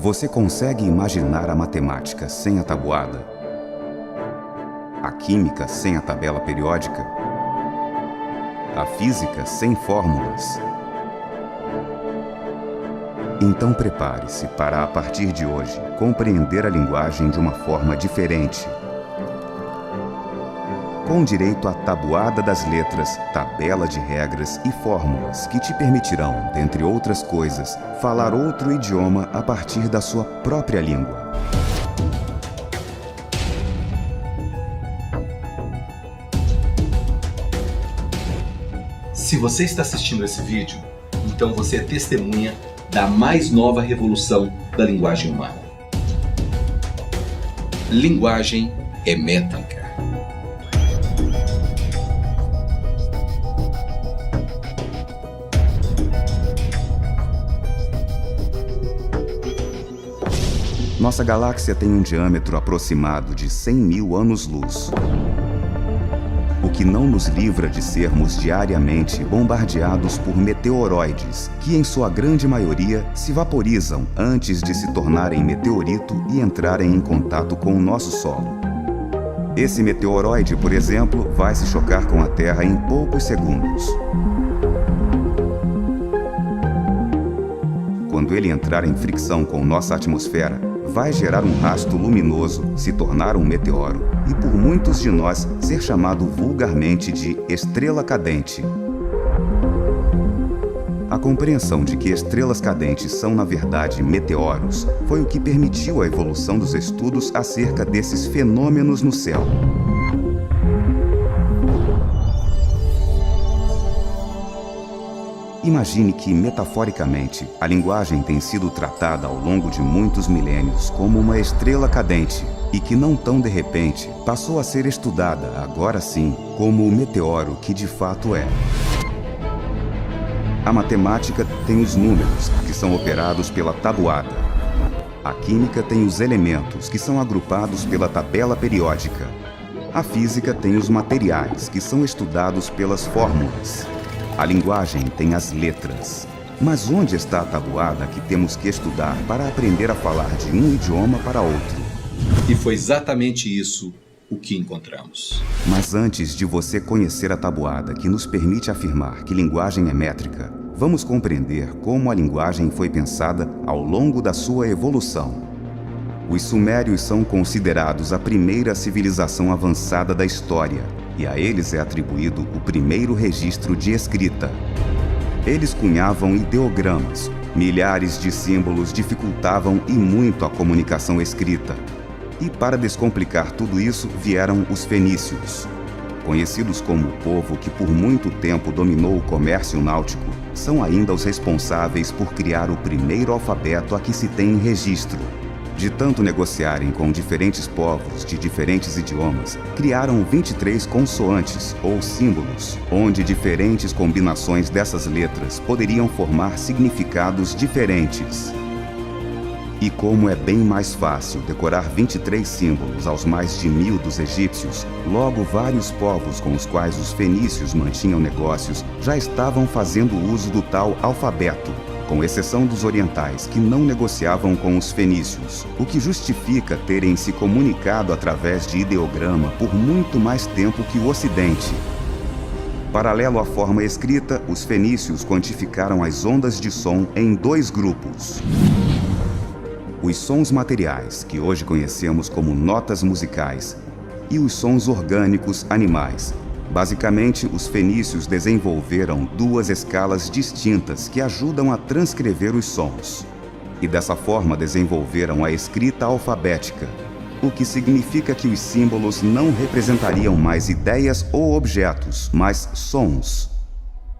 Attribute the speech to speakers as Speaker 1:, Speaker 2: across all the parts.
Speaker 1: Você consegue imaginar a matemática sem a tabuada? A química sem a tabela periódica? A física sem fórmulas? Então prepare-se para, a partir de hoje, compreender a linguagem de uma forma diferente. Com direito à tabuada das letras, tabela de regras e fórmulas que te permitirão, dentre outras coisas, falar outro idioma a partir da sua própria língua.
Speaker 2: Se você está assistindo esse vídeo, então você é testemunha da mais nova revolução da linguagem humana. Linguagem é métrica.
Speaker 1: Nossa galáxia tem um diâmetro aproximado de 100 mil anos-luz, o que não nos livra de sermos diariamente bombardeados por meteoroides, que em sua grande maioria se vaporizam antes de se tornarem meteorito e entrarem em contato com o nosso solo. Esse meteoroide, por exemplo, vai se chocar com a Terra em poucos segundos. Quando ele entrar em fricção com nossa atmosfera, vai gerar um rasto luminoso, se tornar um meteoro e por muitos de nós ser chamado vulgarmente de estrela cadente. A compreensão de que estrelas cadentes são, na verdade, meteoros foi o que permitiu a evolução dos estudos acerca desses fenômenos no céu. Imagine que, metaforicamente, a linguagem tem sido tratada ao longo de muitos milênios como uma estrela cadente e que, não tão de repente, passou a ser estudada, agora sim, como o meteoro que de fato é. A matemática tem os números, que são operados pela tabuada. A química tem os elementos, que são agrupados pela tabela periódica. A física tem os materiais, que são estudados pelas fórmulas. A linguagem tem as letras. Mas onde está a tabuada que temos que estudar para aprender a falar de um idioma para outro?
Speaker 2: E foi exatamente isso o que encontramos.
Speaker 1: Mas antes de você conhecer a tabuada que nos permite afirmar que linguagem é métrica, vamos compreender como a linguagem foi pensada ao longo da sua evolução. Os sumérios são considerados a primeira civilização avançada da história, e a eles é atribuído o primeiro registro de escrita. Eles cunhavam ideogramas, milhares de símbolos dificultavam e muito a comunicação escrita. E para descomplicar tudo isso vieram os fenícios. Conhecidos como o povo que por muito tempo dominou o comércio náutico, são ainda os responsáveis por criar o primeiro alfabeto a que se tem registro. De tanto negociarem com diferentes povos de diferentes idiomas, criaram 23 consoantes, ou símbolos, onde diferentes combinações dessas letras poderiam formar significados diferentes. E como é bem mais fácil decorar 23 símbolos aos mais de 1000 dos egípcios, logo vários povos com os quais os fenícios mantinham negócios já estavam fazendo uso do tal alfabeto, com exceção dos orientais, que não negociavam com os fenícios, o que justifica terem se comunicado através de ideograma por muito mais tempo que o Ocidente. Paralelo à forma escrita, os fenícios quantificaram as ondas de som em dois grupos. Os sons materiais, que hoje conhecemos como notas musicais, e os sons orgânicos animais. Basicamente, os fenícios desenvolveram duas escalas distintas que ajudam a transcrever os sons. E dessa forma desenvolveram a escrita alfabética, o que significa que os símbolos não representariam mais ideias ou objetos, mas sons.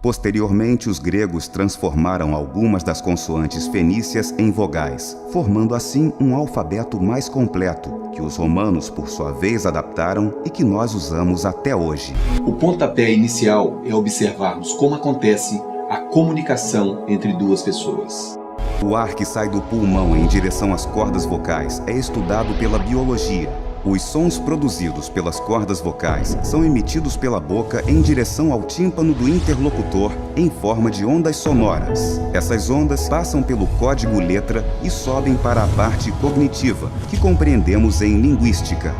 Speaker 1: Posteriormente, os gregos transformaram algumas das consoantes fenícias em vogais, formando assim um alfabeto mais completo, que os romanos, por sua vez, adaptaram e que nós usamos até hoje.
Speaker 2: O pontapé inicial é observarmos como acontece a comunicação entre duas pessoas.
Speaker 1: O ar que sai do pulmão em direção às cordas vocais é estudado pela biologia. Os sons produzidos pelas cordas vocais são emitidos pela boca em direção ao tímpano do interlocutor em forma de ondas sonoras. Essas ondas passam pelo código letra e sobem para a parte cognitiva, que compreendemos em linguística.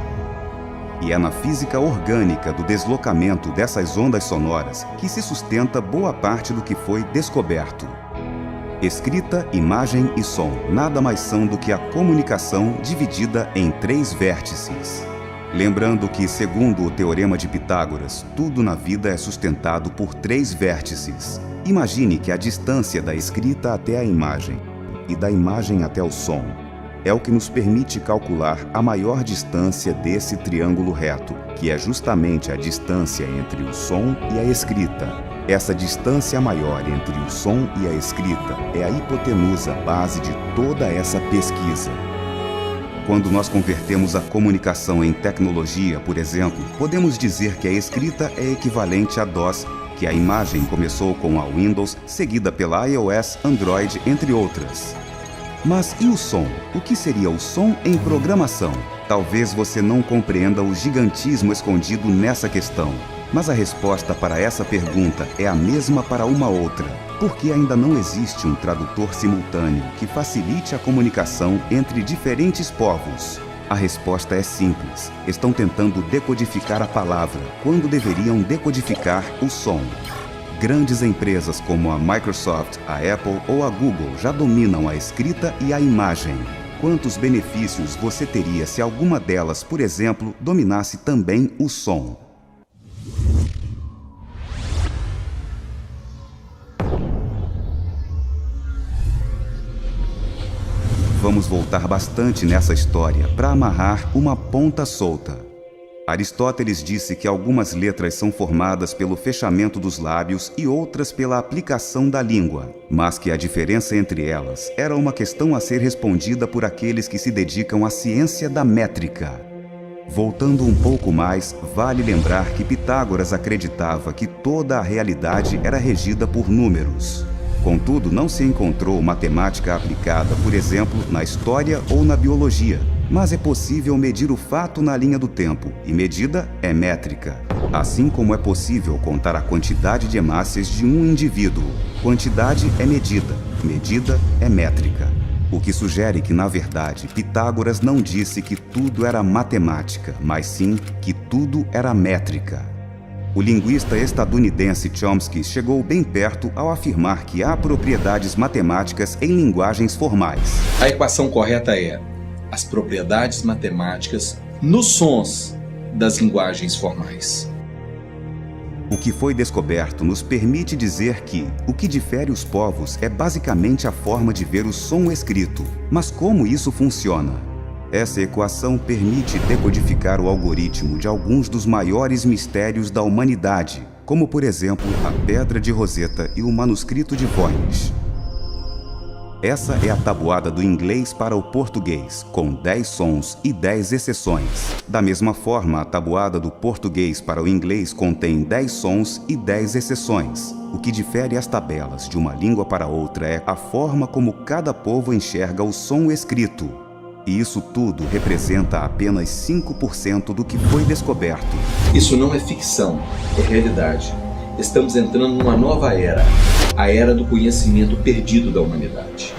Speaker 1: E é na física orgânica do deslocamento dessas ondas sonoras que se sustenta boa parte do que foi descoberto. Escrita, imagem e som nada mais são do que a comunicação dividida em 3 vértices. Lembrando que, segundo o Teorema de Pitágoras, tudo na vida é sustentado por 3 vértices. Imagine que a distância da escrita até a imagem e da imagem até o som é o que nos permite calcular a maior distância desse triângulo reto, que é justamente a distância entre o som e a escrita. Essa distância maior entre o som e a escrita é a hipotenusa base de toda essa pesquisa. Quando nós convertemos a comunicação em tecnologia, por exemplo, podemos dizer que a escrita é equivalente a DOS, que a imagem começou com a Windows, seguida pela iOS, Android, entre outras. Mas e o som? O que seria o som em programação? Talvez você não compreenda o gigantismo escondido nessa questão. Mas a resposta para essa pergunta é a mesma para uma outra, porque ainda não existe um tradutor simultâneo que facilite a comunicação entre diferentes povos. A resposta é simples: estão tentando decodificar a palavra, quando deveriam decodificar o som. Grandes empresas como a Microsoft, a Apple ou a Google já dominam a escrita e a imagem. Quantos benefícios você teria se alguma delas, por exemplo, dominasse também o som? Vamos voltar bastante nessa história para amarrar uma ponta solta. Aristóteles disse que algumas letras são formadas pelo fechamento dos lábios e outras pela aplicação da língua, mas que a diferença entre elas era uma questão a ser respondida por aqueles que se dedicam à ciência da métrica. Voltando um pouco mais, vale lembrar que Pitágoras acreditava que toda a realidade era regida por números. Contudo, não se encontrou matemática aplicada, por exemplo, na história ou na biologia. Mas é possível medir o fato na linha do tempo, e medida é métrica. Assim como é possível contar a quantidade de hemácias de um indivíduo. Quantidade é medida, medida é métrica. O que sugere que, na verdade, Pitágoras não disse que tudo era matemática, mas sim que tudo era métrica. O linguista estadunidense Chomsky chegou bem perto ao afirmar que há propriedades matemáticas em linguagens formais.
Speaker 2: A equação correta é: as propriedades matemáticas nos sons das linguagens formais.
Speaker 1: O que foi descoberto nos permite dizer que o que difere os povos é basicamente a forma de ver o som escrito. Mas como isso funciona? Essa equação permite decodificar o algoritmo de alguns dos maiores mistérios da humanidade, como, por exemplo, a Pedra de Roseta e o manuscrito de Voynich. Essa é a tabuada do inglês para o português, com 10 sons e 10 exceções. Da mesma forma, a tabuada do português para o inglês contém 10 sons e 10 exceções. O que difere as tabelas de uma língua para outra é a forma como cada povo enxerga o som escrito. E isso tudo representa apenas 5% do que foi descoberto.
Speaker 2: Isso não é ficção, é realidade. Estamos entrando numa nova era, a era do conhecimento perdido da humanidade.